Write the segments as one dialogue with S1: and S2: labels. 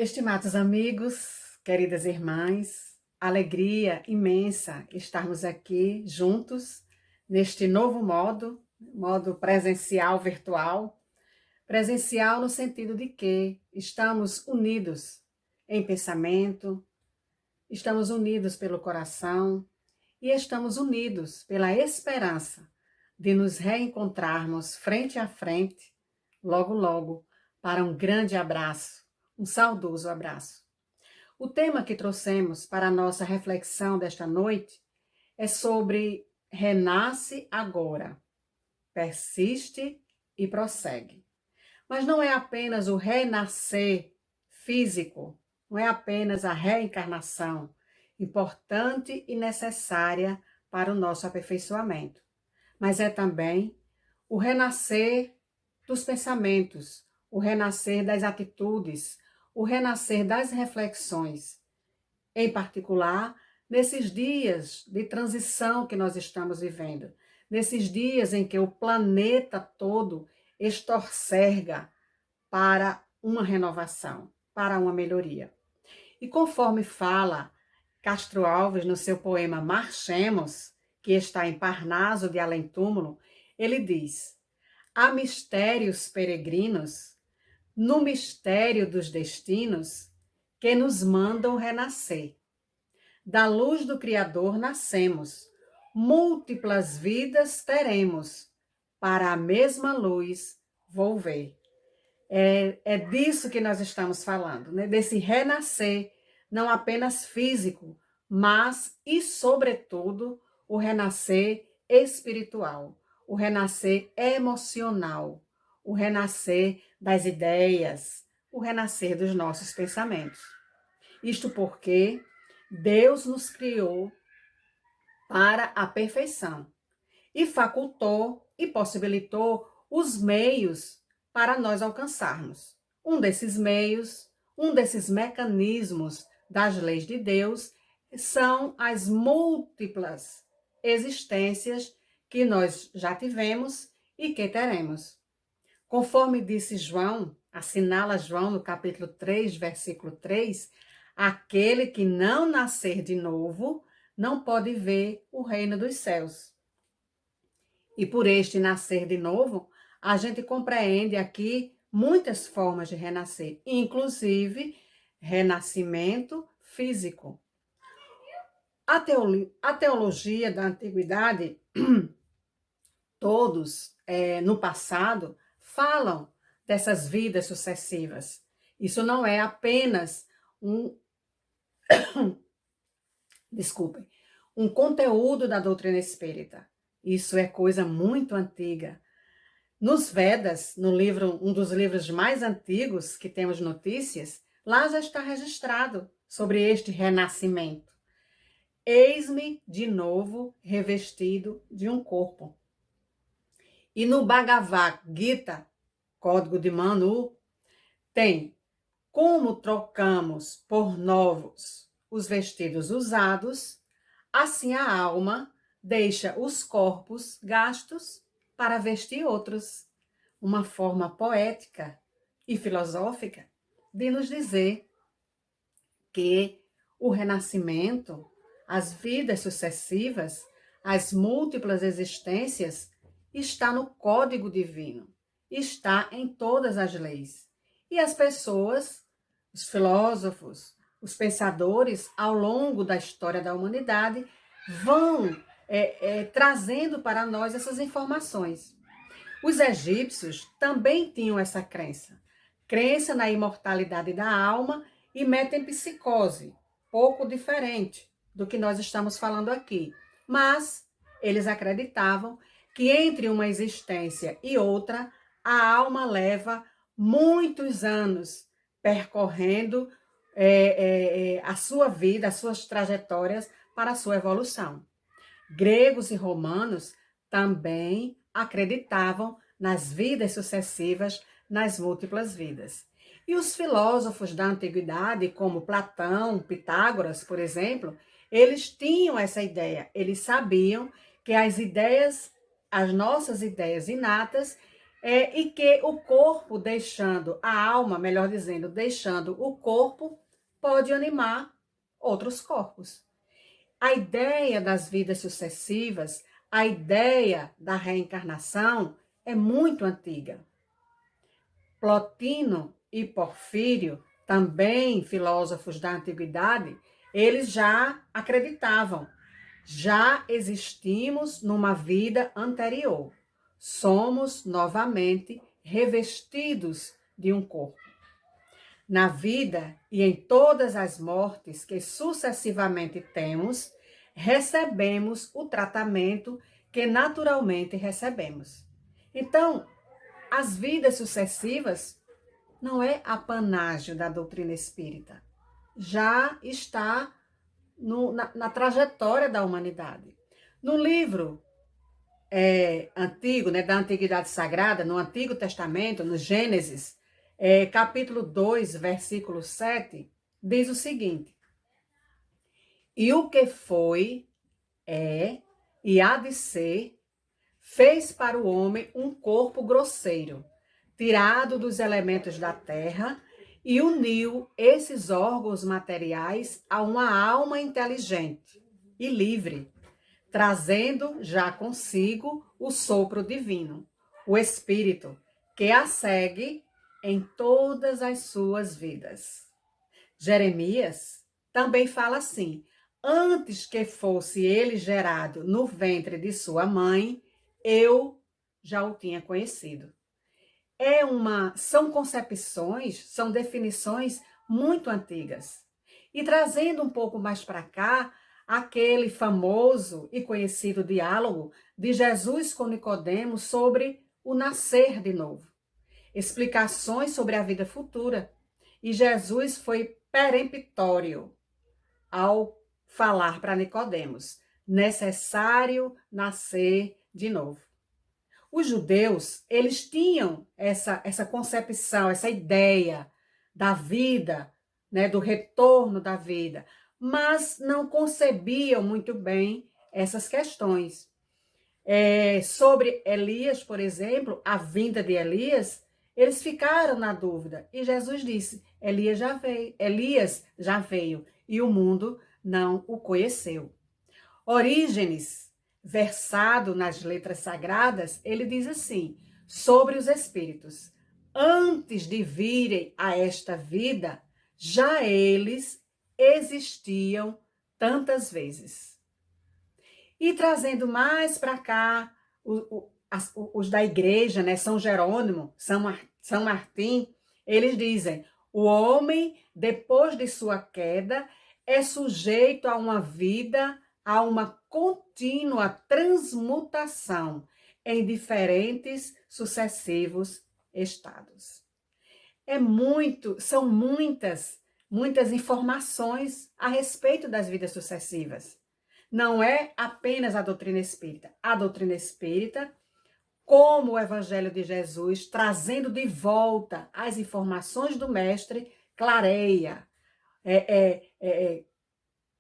S1: Estimados amigos, queridas irmãs, alegria imensa estarmos aqui juntos neste novo modo presencial, virtual. Presencial no sentido de que estamos unidos em pensamento, estamos unidos pelo coração e estamos unidos pela esperança de nos reencontrarmos frente a frente, logo, logo, para um grande abraço, um saudoso abraço. O tema que trouxemos para a nossa reflexão desta noite é sobre renasce agora, persiste e prossegue. Mas não é apenas o renascer físico, não é apenas a reencarnação, importante e necessária para o nosso aperfeiçoamento, mas é também o renascer dos pensamentos, o renascer das atitudes, o renascer das reflexões, em particular nesses dias de transição que nós estamos vivendo, nesses dias em que o planeta todo estorcerga para uma renovação, para uma melhoria. E conforme fala Castro Alves no seu poema Marchemos, que está em Parnaso de Além Túmulo, ele diz: há mistérios peregrinos, no mistério dos destinos, que nos mandam renascer. Da luz do Criador nascemos, múltiplas vidas teremos, para a mesma luz volver. É disso que nós estamos falando, né? Desse renascer, não apenas físico, mas e, sobretudo, o renascer espiritual, o renascer emocional, o renascer das ideias, o renascer dos nossos pensamentos. Isto porque Deus nos criou para a perfeição e facultou e possibilitou os meios para nós alcançarmos. Um desses meios, um desses mecanismos das leis de Deus são as múltiplas existências que nós já tivemos e que teremos. Conforme disse João, assinala João no capítulo 3, versículo 3, aquele que não nascer de novo não pode ver o reino dos céus. E por este nascer de novo, a gente compreende aqui muitas formas de renascer, inclusive renascimento físico. A teologia da antiguidade, todos no passado, falam dessas vidas sucessivas. Isso não é apenas um conteúdo da doutrina espírita. Isso é coisa muito antiga. Nos Vedas, um dos livros mais antigos que temos notícias, lá já está registrado sobre este renascimento. Eis-me de novo revestido de um corpo. E no Bhagavad Gita, Código de Manu, tem como trocamos por novos os vestidos usados, assim a alma deixa os corpos gastos para vestir outros. Uma forma poética e filosófica de nos dizer que o renascimento, as vidas sucessivas, as múltiplas existências, está no código divino, está em todas as leis. E as pessoas, os filósofos, os pensadores, ao longo da história da humanidade, vão trazendo para nós essas informações. Os egípcios também tinham essa crença na imortalidade da alma e metempsicose, pouco diferente do que nós estamos falando aqui. Mas eles acreditavam que entre uma existência e outra, a alma leva muitos anos percorrendo a sua vida, as suas trajetórias para a sua evolução. Gregos e romanos também acreditavam nas vidas sucessivas, nas múltiplas vidas. E os filósofos da antiguidade, como Platão, Pitágoras, por exemplo, eles tinham essa ideia. Eles sabiam que as nossas ideias inatas, e que o corpo deixando, a alma, melhor dizendo, deixando o corpo, pode animar outros corpos. A ideia das vidas sucessivas, a ideia da reencarnação é muito antiga. Plotino e Porfírio, também filósofos da antiguidade, eles já acreditavam. Já existimos numa vida anterior. Somos novamente revestidos de um corpo. Na vida e em todas as mortes que sucessivamente temos, recebemos o tratamento que naturalmente recebemos. Então, as vidas sucessivas não é apanágio da doutrina espírita. Já está na trajetória da humanidade. No livro antigo, da Antiguidade Sagrada, no Antigo Testamento, no Gênesis, capítulo 2, versículo 7, diz o seguinte: E o que foi, é e há de ser, fez para o homem um corpo grosseiro, tirado dos elementos da terra, e uniu esses órgãos materiais a uma alma inteligente e livre, trazendo já consigo o sopro divino, o Espírito, que a segue em todas as suas vidas. Jeremias também fala assim: antes que fosse ele gerado no ventre de sua mãe, eu já o tinha conhecido. São concepções, são definições muito antigas. E trazendo um pouco mais para cá, aquele famoso e conhecido diálogo de Jesus com Nicodemos sobre o nascer de novo. Explicações sobre a vida futura. E Jesus foi peremptório ao falar para Nicodemos: necessário nascer de novo. Os judeus, eles tinham essa concepção, essa ideia da vida, do retorno da vida, mas não concebiam muito bem essas questões. Sobre Elias, por exemplo, a vinda de Elias, eles ficaram na dúvida. E Jesus disse: Elias já veio e o mundo não o conheceu. Orígenes, versado nas letras sagradas, ele diz assim, sobre os espíritos: antes de virem a esta vida, já eles existiam tantas vezes. E trazendo mais para cá, os da igreja, São Jerônimo, São Martim, eles dizem: o homem, depois de sua queda, é sujeito a uma vida, a uma contínua transmutação em diferentes sucessivos estados. São muitas informações a respeito das vidas sucessivas. Não é apenas a doutrina espírita. A doutrina espírita, como o Evangelho de Jesus, trazendo de volta as informações do Mestre, clareia,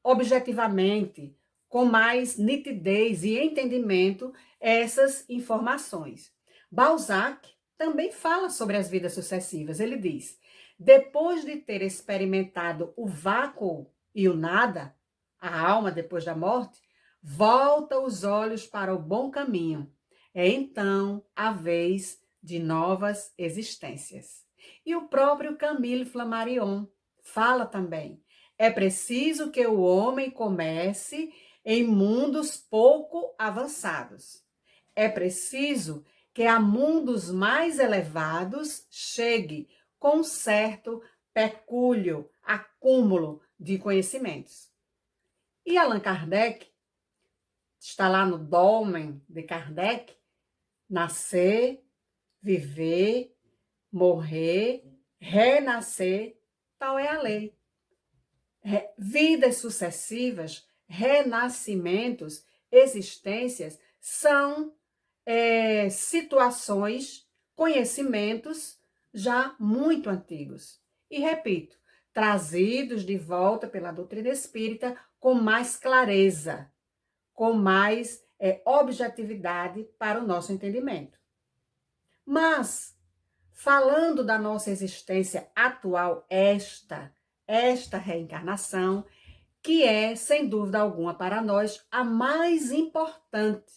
S1: objetivamente, com mais nitidez e entendimento, essas informações. Balzac também fala sobre as vidas sucessivas. Ele diz: depois de ter experimentado o vácuo e o nada, a alma depois da morte, volta os olhos para o bom caminho. É então a vez de novas existências. E o próprio Camille Flammarion fala também: é preciso que o homem comece em mundos pouco avançados. É preciso que a mundos mais elevados chegue com certo pecúlio, acúmulo de conhecimentos. E Allan Kardec, está lá no Dolmen de Kardec: nascer, viver, morrer, renascer, tal é a lei. Vidas sucessivas, renascimentos, existências, são situações, conhecimentos já muito antigos. E repito, trazidos de volta pela doutrina espírita com mais clareza, com mais objetividade para o nosso entendimento. Mas, falando da nossa existência atual, esta reencarnação, que é, sem dúvida alguma, para nós, a mais importante,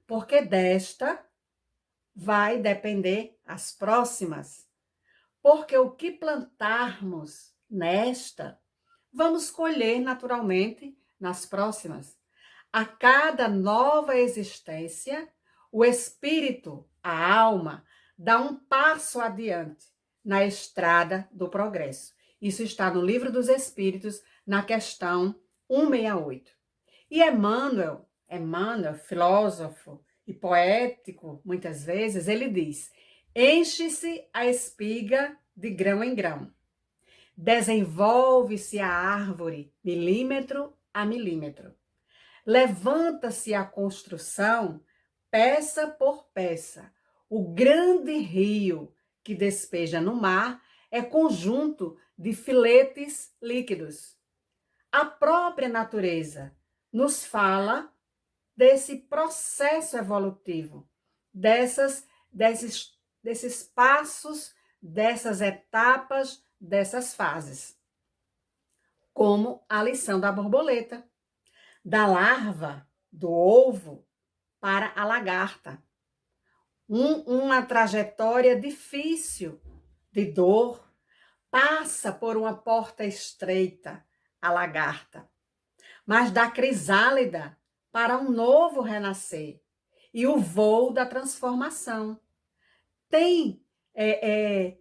S1: porque desta vai depender as próximas. Porque o que plantarmos nesta, vamos colher naturalmente nas próximas. A cada nova existência, o espírito, a alma, dá um passo adiante na estrada do progresso. Isso está no Livro dos Espíritos, na questão 168. E Emmanuel, filósofo e poético, muitas vezes, ele diz: enche-se a espiga de grão em grão, desenvolve-se a árvore milímetro a milímetro, levanta-se a construção peça por peça. O grande rio que despeja no mar é conjunto de filetes líquidos. A própria natureza nos fala desse processo evolutivo, desses passos, dessas etapas, dessas fases. Como a lição da borboleta, da larva, do ovo, para a lagarta. Uma trajetória difícil, de dor, passa por uma porta estreita, a lagarta, mas da crisálida para um novo renascer e o voo da transformação. Tem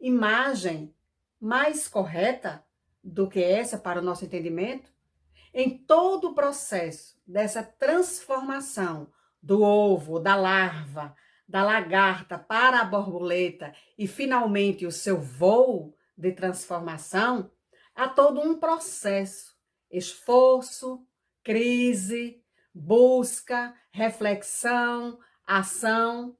S1: imagem mais correta do que essa para o nosso entendimento? Em todo o processo dessa transformação do ovo, da larva, da lagarta para a borboleta e finalmente o seu voo de transformação, há todo um processo, esforço, crise, busca, reflexão, ação.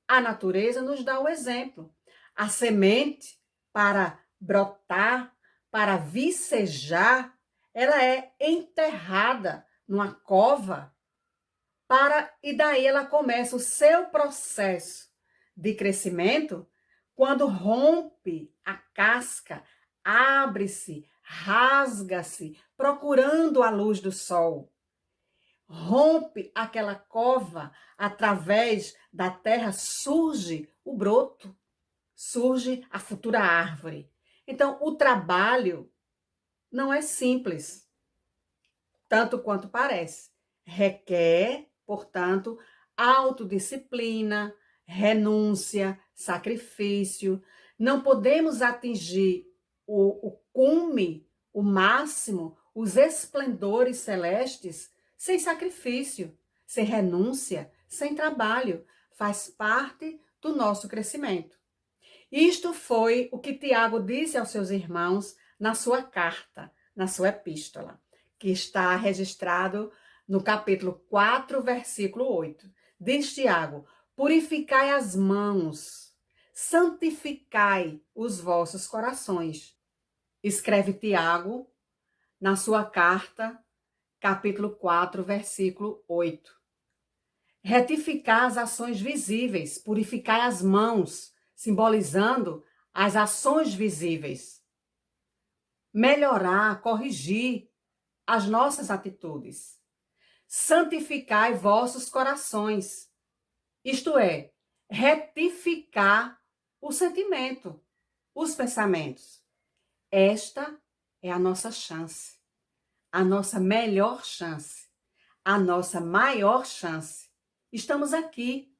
S1: A natureza nos dá o exemplo. A semente, para brotar, para vicejar, ela é enterrada numa cova e daí ela começa o seu processo de crescimento quando rompe a casca, abre-se, rasga-se, procurando a luz do sol. Rompe aquela cova, através da terra surge o broto, surge a futura árvore. Então, o trabalho não é simples, tanto quanto parece. Requer, portanto, autodisciplina, renúncia, sacrifício. Não podemos atingir o cume, o máximo, os esplendores celestes sem sacrifício, sem renúncia, sem trabalho. Faz parte do nosso crescimento. Isto foi o que Tiago disse aos seus irmãos na sua carta, na sua epístola, que está registrado no capítulo 4, versículo 8. Diz Tiago: purificai as mãos, santificai os vossos corações. Escreve Tiago na sua carta, capítulo 4, versículo 8. Retificar as ações visíveis, purificai as mãos, simbolizando as ações visíveis. Melhorar, corrigir as nossas atitudes. Santificai vossos corações, isto é, retificar o sentimento, os pensamentos. Esta é a nossa chance, a nossa melhor chance, a nossa maior chance. Estamos aqui,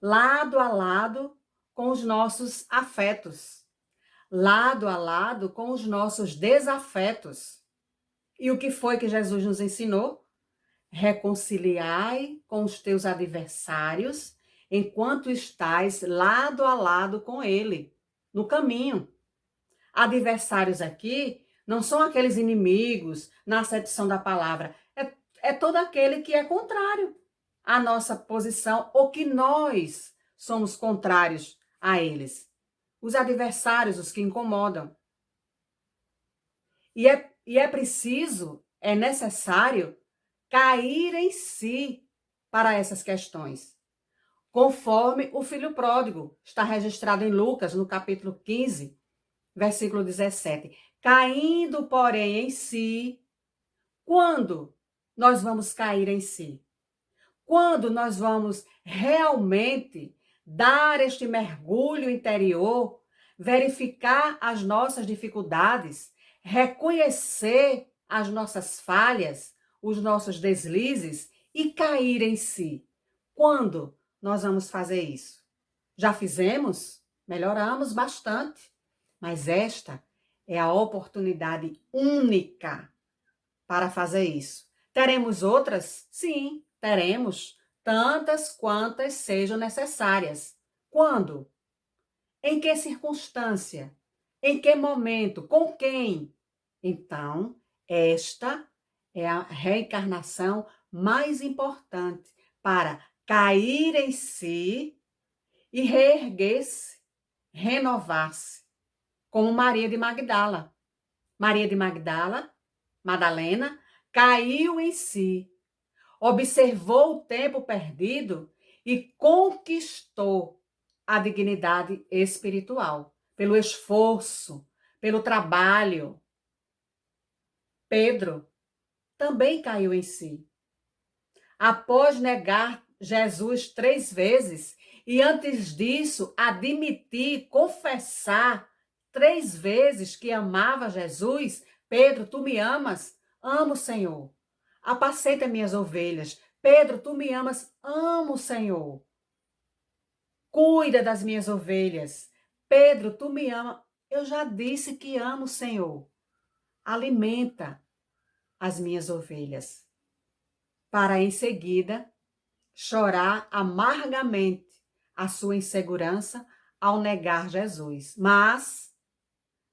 S1: lado a lado com os nossos afetos, lado a lado com os nossos desafetos. E o que foi que Jesus nos ensinou? Reconciliai com os teus adversários enquanto estás lado a lado com ele, no caminho. Adversários aqui não são aqueles inimigos, na acepção da palavra, é todo aquele que é contrário à nossa posição ou que nós somos contrários a eles. Os adversários, os que incomodam. E é preciso, é necessário cair em si para essas questões. conforme o filho pródigo. Está registrado em Lucas, no capítulo 15, versículo 17. Caindo, porém, em si, quando nós vamos cair em si? Quando nós vamos realmente dar este mergulho interior, verificar as nossas dificuldades, reconhecer as nossas falhas, os nossos deslizes e cair em si. Quando nós vamos fazer isso? Já fizemos? Melhoramos bastante. Mas esta é a oportunidade única para fazer isso. Teremos outras? Sim, teremos. Tantas quantas sejam necessárias. Quando? Em que circunstância? Em que momento? Com quem? Então, esta é a reencarnação mais importante para cair em si e reerguer-se, renovar-se, como Maria de Magdala. Maria de Magdala, Madalena, caiu em si, observou o tempo perdido e conquistou a dignidade espiritual, pelo esforço, pelo trabalho. Pedro também caiu em si. Após negar Jesus 3 vezes e antes disso admitir, confessar 3 vezes que amava Jesus, Pedro, tu me amas? Amo, Senhor. Apacenta minhas ovelhas. Pedro, tu me amas? Amo, Senhor. Cuida das minhas ovelhas. Pedro, tu me amas? Eu já disse que amo, Senhor. Alimenta as minhas ovelhas. Para em seguida chorar amargamente a sua insegurança ao negar Jesus. Mas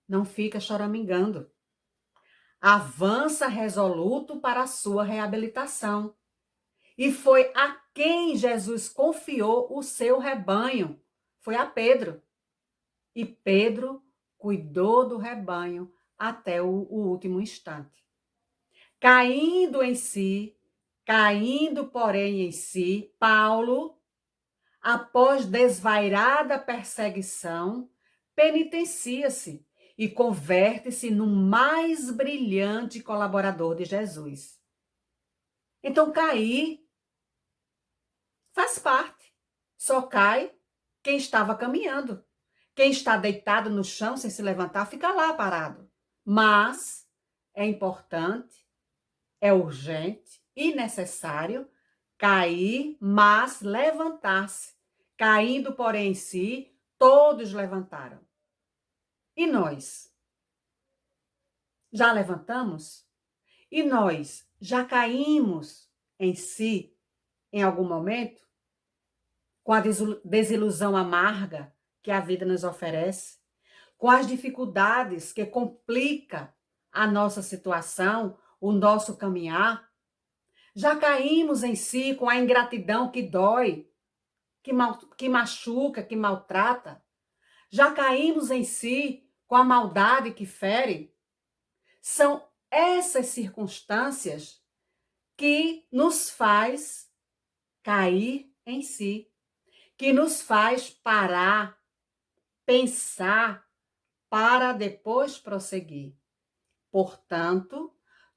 S1: não fica choramingando. Avança resoluto para a sua reabilitação. E foi a quem Jesus confiou o seu rebanho. Foi a Pedro. E Pedro cuidou do rebanho até o último instante. Caindo em si, caindo, porém, em si, Paulo, após desvairada perseguição, penitencia-se e converte-se no mais brilhante colaborador de Jesus. Então, cair faz parte. Só cai quem estava caminhando. Quem está deitado no chão sem se levantar, fica lá parado. Mas é importante, é urgente e necessário cair, mas levantar-se. Caindo, porém, em si, todos levantaram. E nós? Já levantamos? E nós já caímos em si em algum momento? Com a desilusão amarga que a vida nos oferece? Com as dificuldades que complica a nossa situação, o nosso caminhar? Já caímos em si com a ingratidão que dói, que machuca, que maltrata? Já caímos em si com a maldade que fere? São essas circunstâncias que nos faz cair em si, que nos faz parar, pensar, para depois prosseguir. Portanto,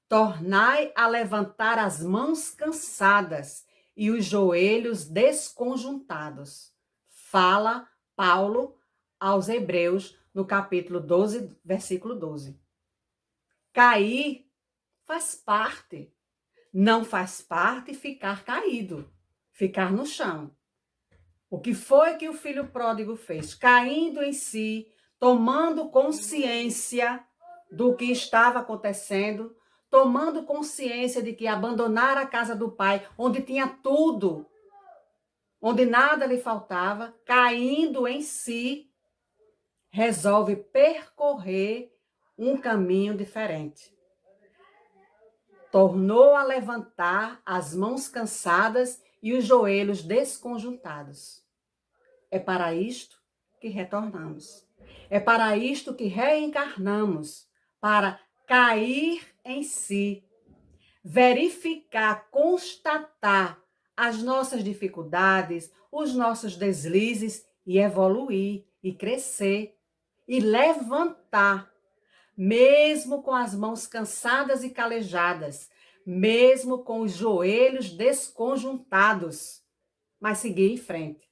S1: tornai a levantar as mãos cansadas e os joelhos desconjuntados. Fala Paulo aos Hebreus, no capítulo 12, versículo 12. Cair faz parte. Não faz parte ficar caído, ficar no chão. O que foi que o filho pródigo fez? Caindo em si, tomando consciência do que estava acontecendo, tomando consciência de que abandonar a casa do pai, onde tinha tudo, onde nada lhe faltava, caindo em si, resolve percorrer um caminho diferente. Tornou a levantar as mãos cansadas e os joelhos desconjuntados. É para isto que retornamos. É para isto que reencarnamos, para cair em si, verificar, constatar as nossas dificuldades, os nossos deslizes e evoluir, e crescer, e levantar, mesmo com as mãos cansadas e calejadas, mesmo com os joelhos desconjuntados, mas seguir em frente,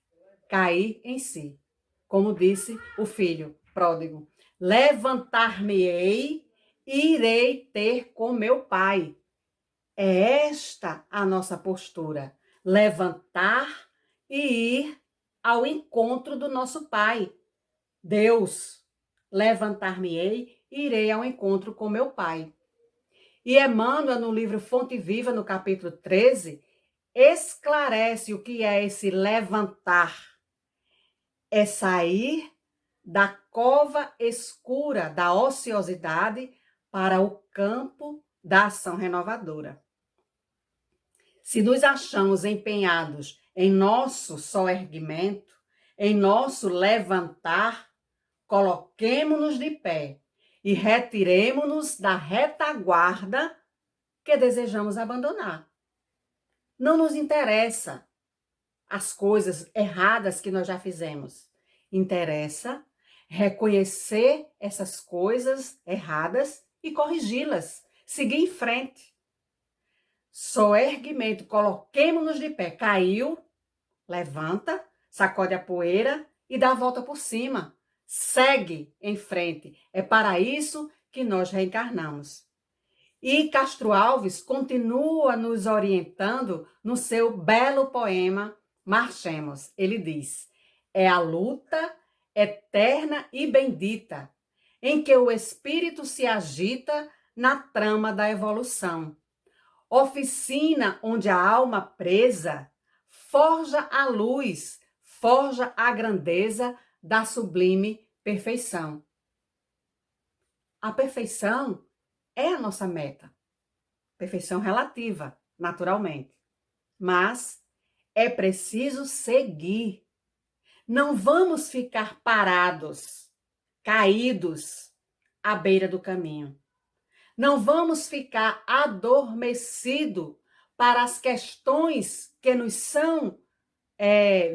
S1: cair em si. Como disse o filho pródigo, levantar-me-ei e irei ter com meu pai. É esta a nossa postura, levantar e ir ao encontro do nosso Pai. Deus, levantar-me-ei e irei ao encontro com meu Pai. E Emmanuel, no livro Fonte Viva, no capítulo 13, esclarece o que é esse levantar. É sair da cova escura da ociosidade para o campo da ação renovadora. Se nos achamos empenhados em nosso soerguimento, em nosso levantar, coloquemo-nos de pé e retiremo-nos da retaguarda que desejamos abandonar. Não nos interessa as coisas erradas que nós já fizemos. Interessa reconhecer essas coisas erradas e corrigi-las, seguir em frente. Soerguimento, coloquemo-nos de pé. Caiu, levanta, sacode a poeira e dá a volta por cima. Segue em frente. É para isso que nós reencarnamos. E Castro Alves continua nos orientando no seu belo poema Marchemos. Ele diz: é a luta eterna e bendita em que o espírito se agita na trama da evolução. Oficina onde a alma presa forja a luz, forja a grandeza da sublime perfeição. A perfeição é a nossa meta. Perfeição relativa, naturalmente. Mas é preciso seguir. Não vamos ficar parados, caídos à beira do caminho. Não vamos ficar adormecidos para as questões que nos são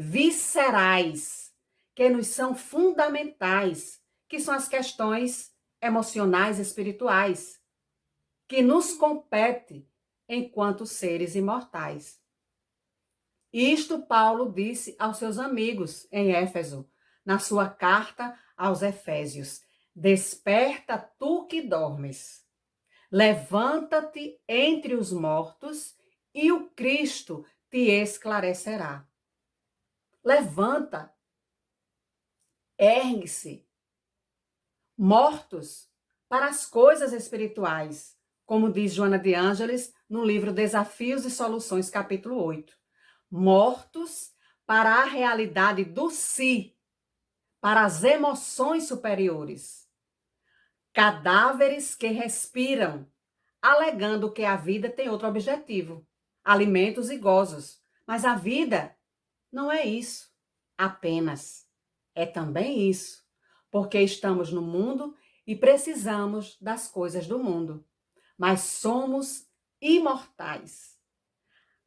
S1: viscerais, que nos são fundamentais, que são as questões emocionais, espirituais, que nos compete enquanto seres imortais. Isto Paulo disse aos seus amigos em Éfeso, na sua carta aos Efésios: desperta tu que dormes. Levanta-te entre os mortos e o Cristo te esclarecerá. Levanta, ergue-se, mortos para as coisas espirituais, como diz Joana de Ângeles no livro Desafios e Soluções, capítulo 8. Mortos para a realidade do si, para as emoções superiores. Cadáveres que respiram, alegando que a vida tem outro objetivo, alimentos e gozos. Mas a vida não é isso apenas. É também isso, porque estamos no mundo e precisamos das coisas do mundo. Mas somos imortais.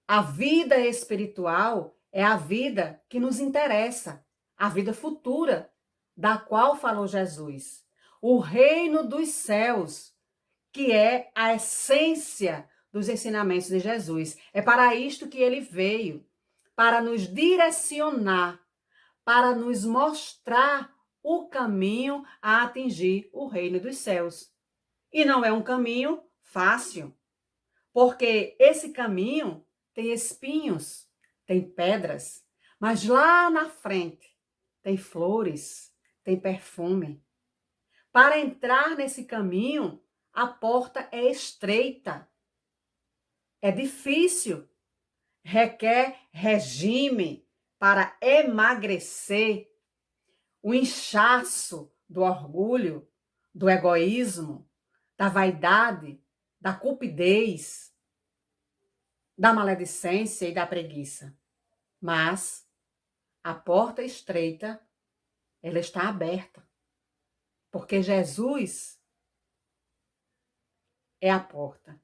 S1: A vida espiritual é a vida que nos interessa, a vida futura, da qual falou Jesus. O reino dos céus, que é a essência dos ensinamentos de Jesus. É para isto que ele veio, para nos direcionar, para nos mostrar o caminho a atingir o reino dos céus. E não é um caminho fácil, porque esse caminho tem espinhos, tem pedras, mas lá na frente tem flores, tem perfume. Para entrar nesse caminho, a porta é estreita, é difícil, requer regime para emagrecer, o inchaço do orgulho, do egoísmo, da vaidade, da cupidez, da maledicência e da preguiça. Mas a porta estreita, ela está aberta, porque Jesus é a porta.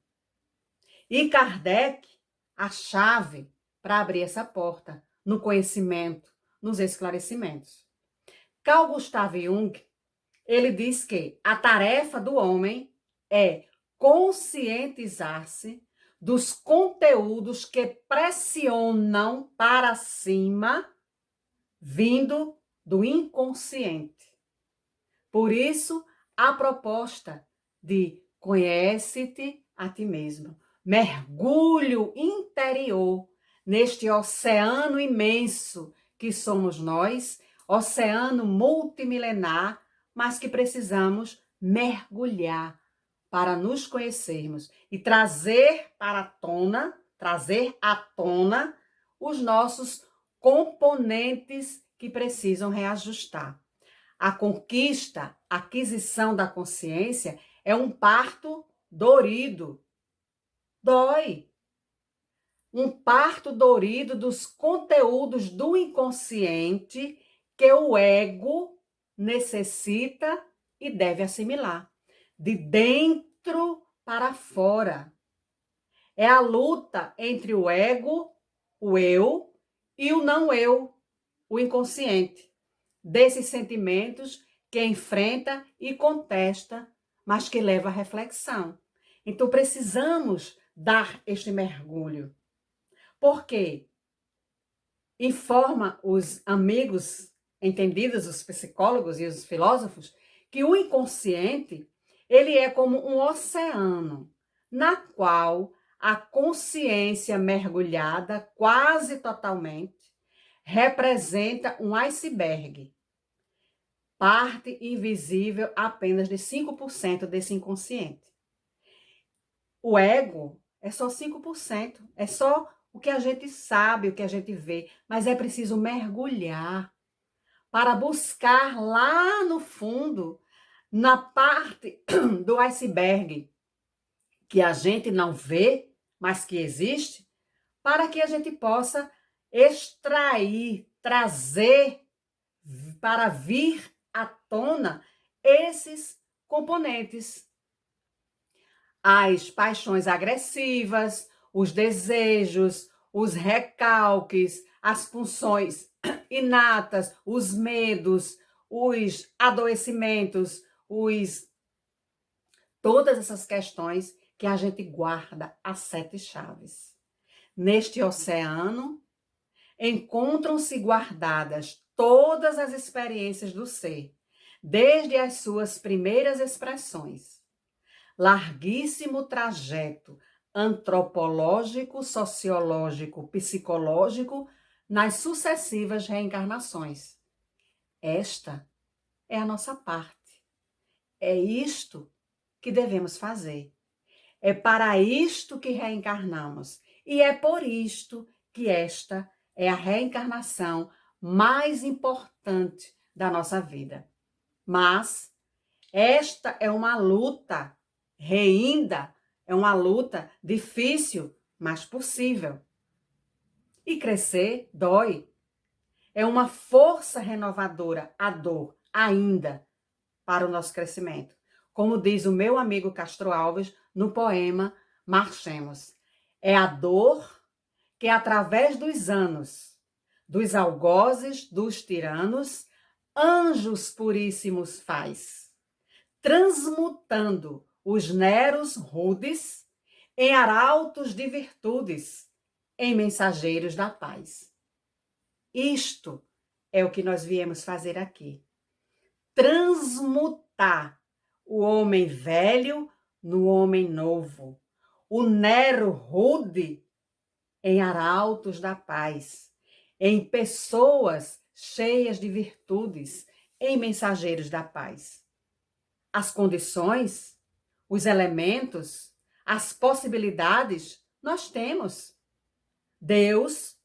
S1: E Kardec, a chave para abrir essa porta no conhecimento, nos esclarecimentos. Carl Gustav Jung, ele diz que a tarefa do homem é conscientizar-se dos conteúdos que pressionam para cima, vindo do inconsciente. Por isso, a proposta de conhece-te a ti mesmo. Mergulho interior neste oceano imenso que somos nós, oceano multimilenar, mas que precisamos mergulhar para nos conhecermos e trazer à tona os nossos componentes que precisam reajustar. A conquista, a aquisição da consciência é um parto dorido. Dói. Um parto dorido dos conteúdos do inconsciente que o ego necessita e deve assimilar. De dentro para fora. É a luta entre o ego, o eu, e o não eu, o inconsciente. Desses sentimentos que enfrenta e contesta, mas que leva à reflexão. Então, precisamos dar este mergulho. Por quê? Informa os amigos entendidos, os psicólogos e os filósofos, que o inconsciente, ele é como um oceano, na qual a consciência mergulhada quase totalmente representa um iceberg, parte invisível apenas de 5% desse inconsciente. O ego é só 5%, é só o que a gente sabe, o que a gente vê, mas é preciso mergulhar para buscar lá no fundo, na parte do iceberg, que a gente não vê, mas que existe, para que a gente possa extrair, trazer para vir à tona esses componentes. As paixões agressivas, os desejos, os recalques, as pulsões inatas, os medos, os adoecimentos, todas essas questões que a gente guarda a 7 chaves. Neste oceano, encontram-se guardadas todas as experiências do ser, desde as suas primeiras expressões. Larguíssimo trajeto antropológico, sociológico, psicológico nas sucessivas reencarnações. Esta é a nossa parte. É isto que devemos fazer. É para isto que reencarnamos. E é por isto que esta é a reencarnação mais importante da nossa vida. Mas esta é uma luta reinda, é uma luta difícil, mas possível. E crescer dói. É uma força renovadora, a dor, ainda, para o nosso crescimento. Como diz o meu amigo Castro Alves no poema Marchemos. É a dor que, através dos anos, dos algozes, dos tiranos, anjos puríssimos faz, transmutando os neros rudes em arautos de virtudes, em mensageiros da paz. Isto é o que nós viemos fazer aqui. Transmutar o homem velho no homem novo, o nero rude em arautos da paz, em pessoas cheias de virtudes, em mensageiros da paz. As condições, os elementos, as possibilidades, nós temos. Deus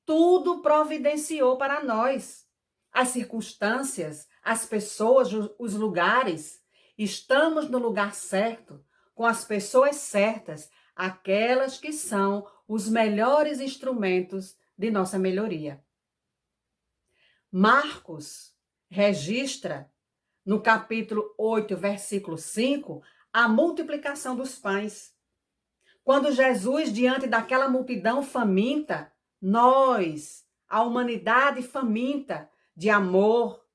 S1: tudo providenciou para nós. As circunstâncias, as pessoas, os lugares. Estamos no lugar certo, com as pessoas certas, aquelas que são os melhores instrumentos de nossa melhoria. Marcos registra, no capítulo 8, versículo 5, a multiplicação dos pães. Quando Jesus, diante daquela multidão faminta, Nós, a humanidade faminta de amor,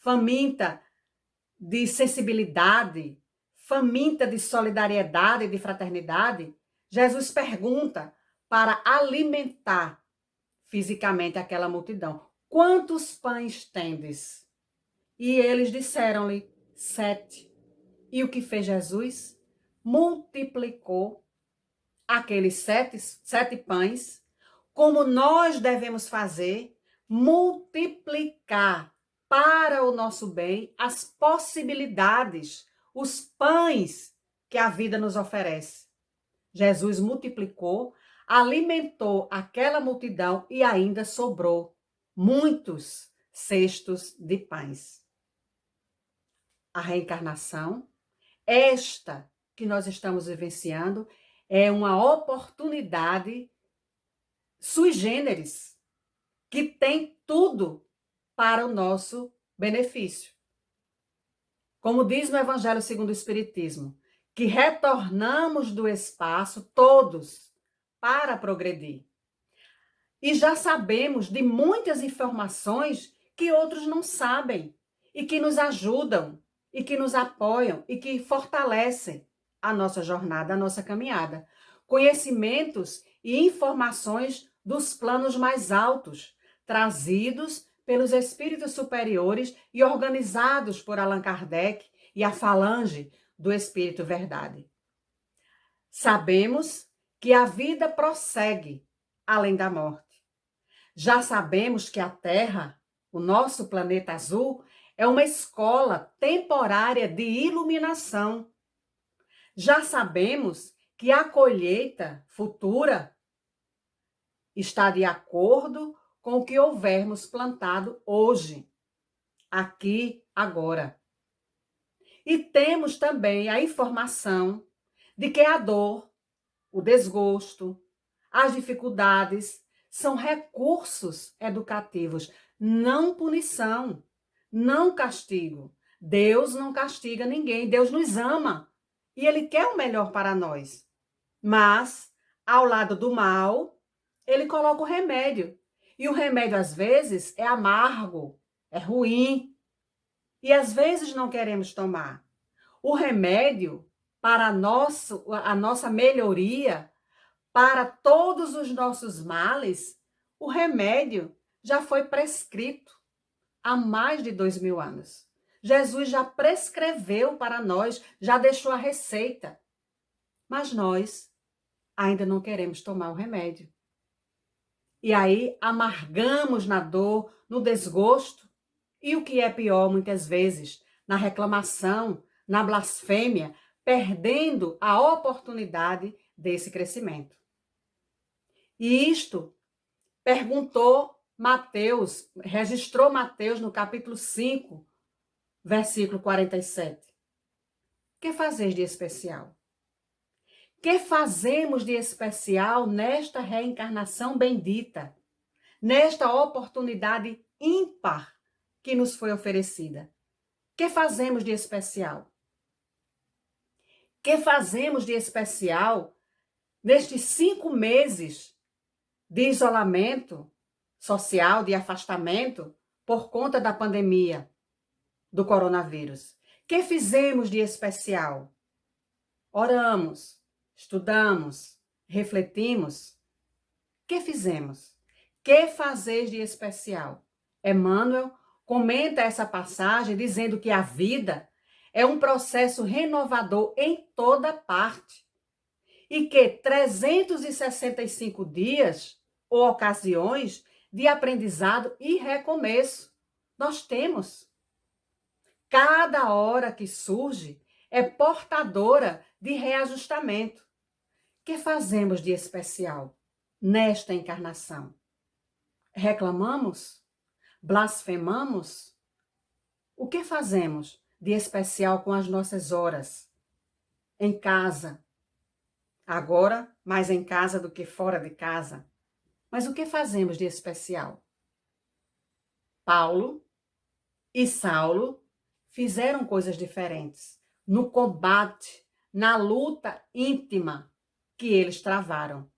S1: faminta de sensibilidade, faminta de solidariedade e de fraternidade, Jesus pergunta para alimentar fisicamente aquela multidão: quantos pães tendes? E eles disseram-lhe: 7. E o que fez Jesus? Multiplicou aqueles sete pães, como nós devemos fazer, multiplicar para o nosso bem as possibilidades, os pães que a vida nos oferece. Jesus multiplicou, alimentou aquela multidão e ainda sobrou muitos cestos de pães. A reencarnação, esta que nós estamos vivenciando, é uma oportunidade sui generis, que tem tudo para o nosso benefício. Como diz no Evangelho segundo o Espiritismo, que retornamos do espaço todos para progredir. E já sabemos de muitas informações que outros não sabem e que nos ajudam e que nos apoiam e que fortalecem a nossa jornada, a nossa caminhada. Conhecimentos e informações dos planos mais altos, trazidos pelos espíritos superiores e organizados por Allan Kardec e a falange do Espírito Verdade. Sabemos que a vida prossegue além da morte. Já sabemos que a Terra, o nosso planeta azul, é uma escola temporária de iluminação. Já sabemos que a colheita futura está de acordo com o que houvermos plantado hoje, aqui, agora. E temos também a informação de que a dor, o desgosto, as dificuldades são recursos educativos, não punição, não castigo. Deus não castiga ninguém, Deus nos ama e Ele quer o melhor para nós. Mas, ao lado do mal, Ele coloca o remédio. E o remédio, às vezes, é amargo, é ruim. E, às vezes, não queremos tomar. O remédio, para a nossa melhoria, para todos os nossos males, o remédio já foi prescrito há mais de 2000 anos. Jesus já prescreveu para nós, já deixou a receita. Mas nós ainda não queremos tomar o remédio. E aí amargamos na dor, no desgosto e o que é pior muitas vezes, na reclamação, na blasfêmia, perdendo a oportunidade desse crescimento. E isto perguntou Mateus, registrou Mateus no capítulo 5, versículo 47. Que fazeis de especial? Que fazemos de especial nesta reencarnação bendita, nesta oportunidade ímpar que nos foi oferecida? Que fazemos de especial? Que fazemos de especial nestes 5 meses de isolamento social, de afastamento, por conta da pandemia do coronavírus? Que fizemos de especial? Oramos, estudamos, refletimos. Que fizemos? Que fazeis de especial? Emmanuel comenta essa passagem dizendo que a vida é um processo renovador em toda parte e que 365 dias ou ocasiões de aprendizado e recomeço nós temos. Cada hora que surge é portadora de reajustamento. Que fazemos de especial nesta encarnação? Reclamamos? Blasfemamos? O que fazemos de especial com as nossas horas? Em casa. Agora, mais em casa do que fora de casa. Mas o que fazemos de especial? Paulo e Saulo fizeram coisas diferentes no combate, na luta íntima que eles travaram.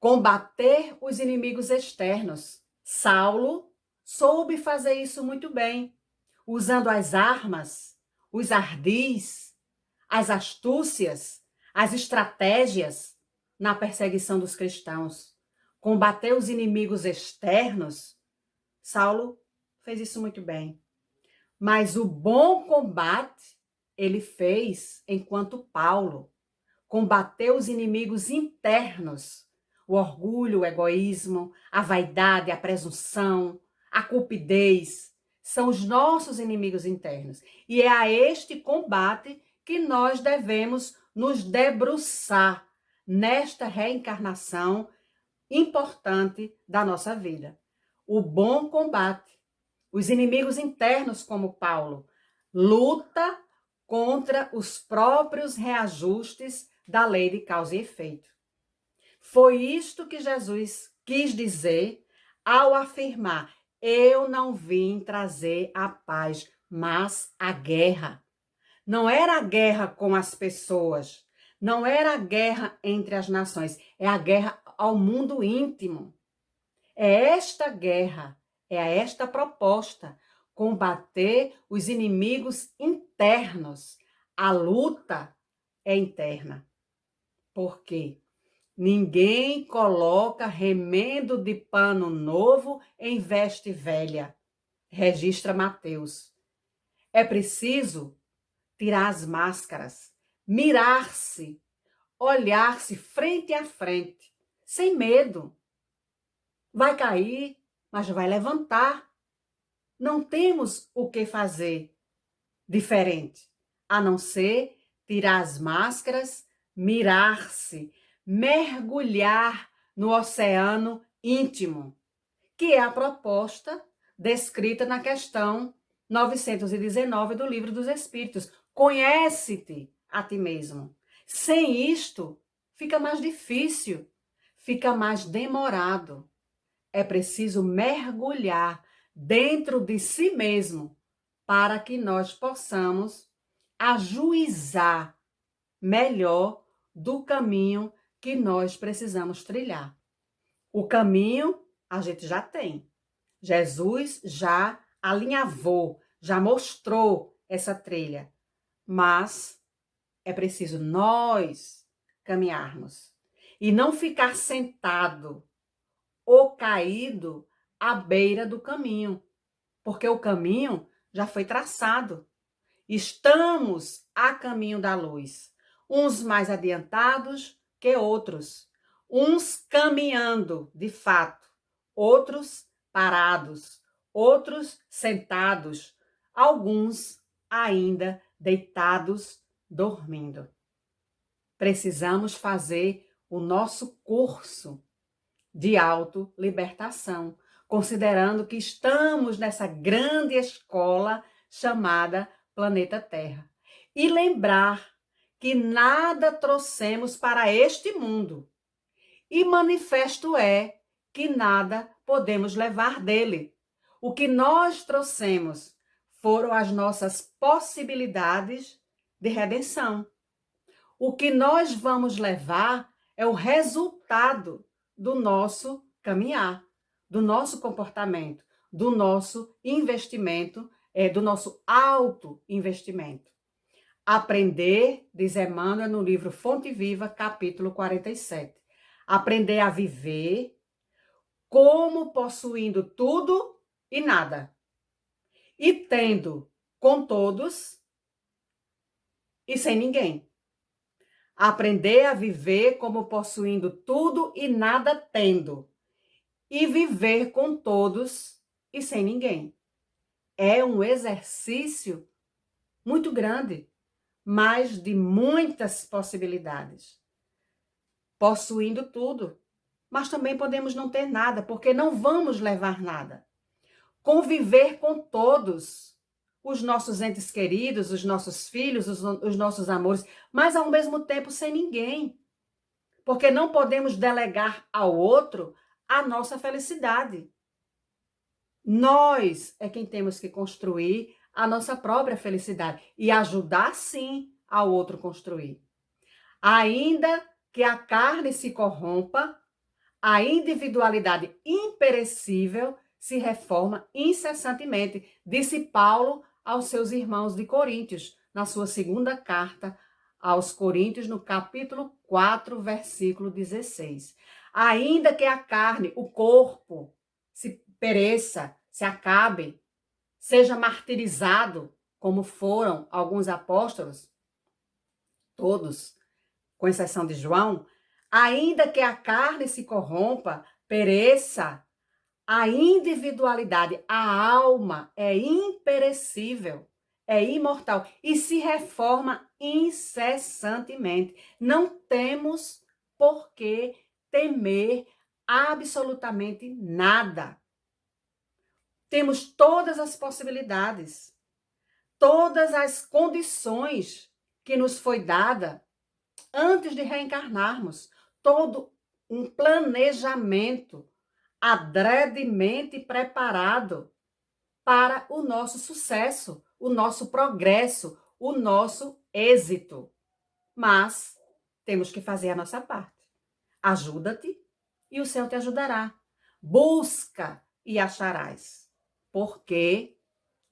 S1: combater os inimigos externos. Saulo soube fazer isso muito bem, usando as armas, os ardis, as astúcias, as estratégias na perseguição dos cristãos. Combater os inimigos externos, Saulo fez isso muito bem. Mas o bom combate ele fez enquanto Paulo combateu os inimigos internos, o orgulho, o egoísmo, a vaidade, a presunção, a cupidez, são os nossos inimigos internos. E é a este combate que nós devemos nos debruçar nesta reencarnação importante da nossa vida. O bom combate. Os inimigos internos, como Paulo, luta contra os próprios reajustes da lei de causa e efeito. Foi isto que Jesus quis dizer ao afirmar: eu não vim trazer a paz, mas a guerra. Não era a guerra com as pessoas, não era a guerra entre as nações, é a guerra ao mundo íntimo. É esta guerra, é esta proposta, combater os inimigos internos. A luta é interna. Por quê? Ninguém coloca remendo de pano novo em veste velha. Registra Mateus. É preciso tirar as máscaras, mirar-se, olhar-se frente a frente, sem medo. Vai cair, mas vai levantar. Não temos o que fazer diferente, a não ser tirar as máscaras, mirar-se, mergulhar no oceano íntimo, que é a proposta descrita na questão 919 do Livro dos Espíritos. Conhece-te a ti mesmo. Sem isto, fica mais difícil, fica mais demorado. É preciso mergulhar dentro de si mesmo para que nós possamos ajuizar melhor do caminho que nós precisamos trilhar. O caminho a gente já tem. Jesus já alinhavou, já mostrou essa trilha. Mas é preciso nós caminharmos e não ficar sentado ou caído à beira do caminho, porque o caminho já foi traçado. Estamos a caminho da luz, uns mais adiantados que outros, uns caminhando de fato, outros parados, outros sentados, alguns ainda deitados, dormindo. Precisamos fazer o nosso curso de autolibertação, considerando que estamos nessa grande escola chamada planeta Terra. E lembrar que nada trouxemos para este mundo. E manifesto é que nada podemos levar dele. O que nós trouxemos foram as nossas possibilidades de redenção. O que nós vamos levar é o resultado do nosso caminhar, do nosso comportamento, do nosso investimento, do nosso auto-investimento. Aprender, diz Emmanuel no livro Fonte Viva, capítulo 47. Aprender a viver como possuindo tudo e nada. E tendo com todos e sem ninguém. Aprender a viver como possuindo tudo e nada tendo. E viver com todos e sem ninguém. É um exercício muito grande, mas de muitas possibilidades. Possuindo tudo, mas também podemos não ter nada, porque não vamos levar nada. Conviver com todos, os nossos entes queridos, os nossos filhos, os nossos amores, mas ao mesmo tempo sem ninguém. Porque não podemos delegar ao outro a nossa felicidade. Nós é quem temos que construir a nossa própria felicidade e ajudar, sim, ao outro construir. Ainda que a carne se corrompa, A individualidade imperecível se reforma incessantemente, disse Paulo aos seus irmãos de Coríntios, na sua segunda carta aos Coríntios, no capítulo 4, versículo 16. Ainda que a carne, o corpo, se pereça, se acabe, seja martirizado, como foram alguns apóstolos, todos, com exceção de João, ainda que a carne se corrompa, pereça, a individualidade, a alma é imperecível, é imortal e se reforma incessantemente. Não temos por que temer absolutamente nada. Temos todas as possibilidades, todas as condições que nos foi dada antes de reencarnarmos, todo um planejamento adredemente preparado para o nosso sucesso, o nosso progresso, o nosso êxito. Mas temos que fazer a nossa parte. Ajuda-te e o céu te ajudará. Busca e acharás, porque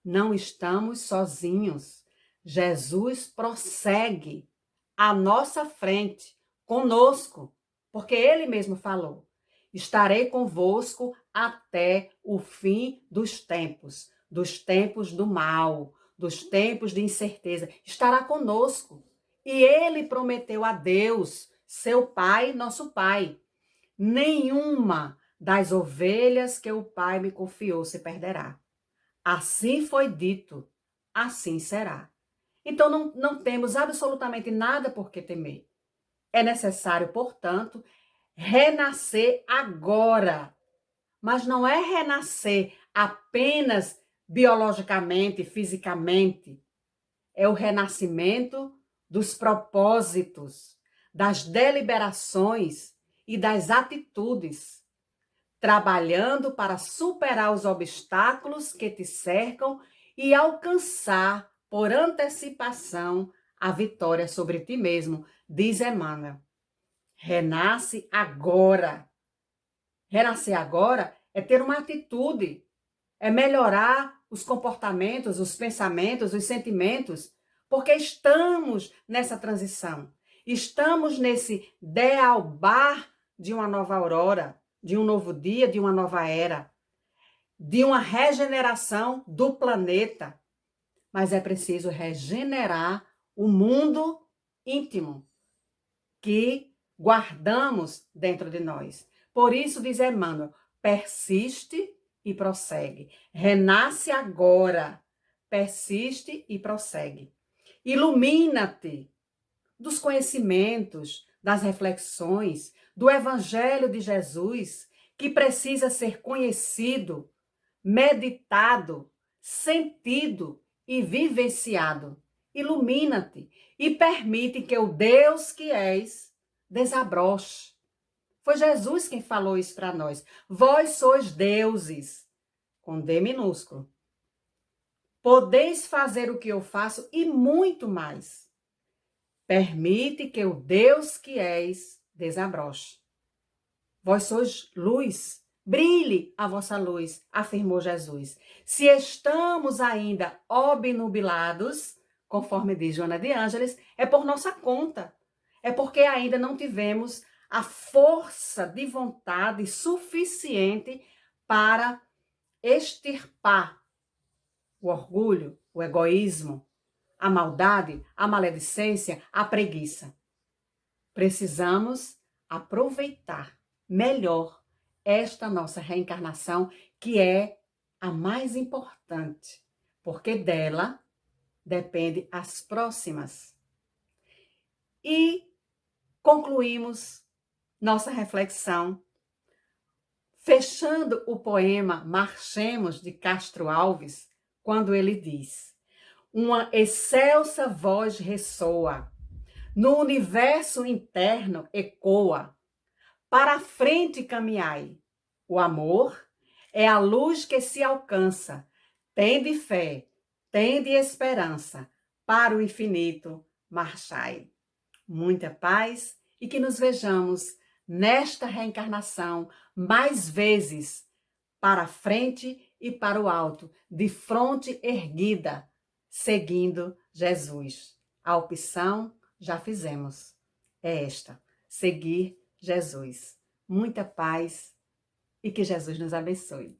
S1: não estamos sozinhos. Jesus prossegue à nossa frente, conosco, porque ele mesmo falou: estarei convosco até o fim dos tempos do mal, dos tempos de incerteza. Estará conosco. E ele prometeu a Deus, seu Pai, nosso Pai: nenhuma das ovelhas que o Pai me confiou se perderá. Assim foi dito, assim será. Então não temos absolutamente nada por que temer. É necessário, portanto, renascer agora. Mas não é renascer apenas biologicamente, fisicamente. É o renascimento dos propósitos, das deliberações e das atitudes, trabalhando para superar os obstáculos que te cercam e alcançar, por antecipação, a vitória sobre ti mesmo, diz Emmanuel. Renasce agora. Renascer agora é ter uma atitude, é melhorar os comportamentos, os pensamentos, os sentimentos, porque estamos nessa transição. Estamos nesse dealbar de uma nova aurora, de um novo dia, de uma nova era, de uma regeneração do planeta. Mas é preciso regenerar o mundo íntimo que guardamos dentro de nós. Por isso, diz Emmanuel, persiste e prossegue. Renasce agora, persiste e prossegue. Ilumina-te dos conhecimentos, das reflexões, do Evangelho de Jesus, que precisa ser conhecido, meditado, sentido e vivenciado. Ilumina-te e permite que o Deus que és desabroche. Foi Jesus quem falou isso para nós. Vós sois deuses, com D minúsculo. Podeis fazer o que eu faço e muito mais. Permite que o Deus que és desabroche. Vós sois luz, brilhe a vossa luz, afirmou Jesus. Se estamos ainda obnubilados, conforme diz Joana de Ângeles, é por nossa conta. É porque ainda não tivemos a força de vontade suficiente para extirpar o orgulho, o egoísmo, a maldade, a maledicência, a preguiça. Precisamos aproveitar melhor esta nossa reencarnação, que é a mais importante, porque dela depende as próximas. E concluímos nossa reflexão fechando o poema Marchemos, de Castro Alves, quando ele diz: uma excelsa voz ressoa, no universo interno ecoa, para a frente caminhai. O amor é a luz que se alcança. Tende fé, tende esperança, para o infinito marchai. Muita paz e que nos vejamos nesta reencarnação, mais vezes para a frente e para o alto, de fronte erguida, seguindo Jesus. A opção já fizemos. É esta: seguir Jesus. Muita paz e que Jesus nos abençoe.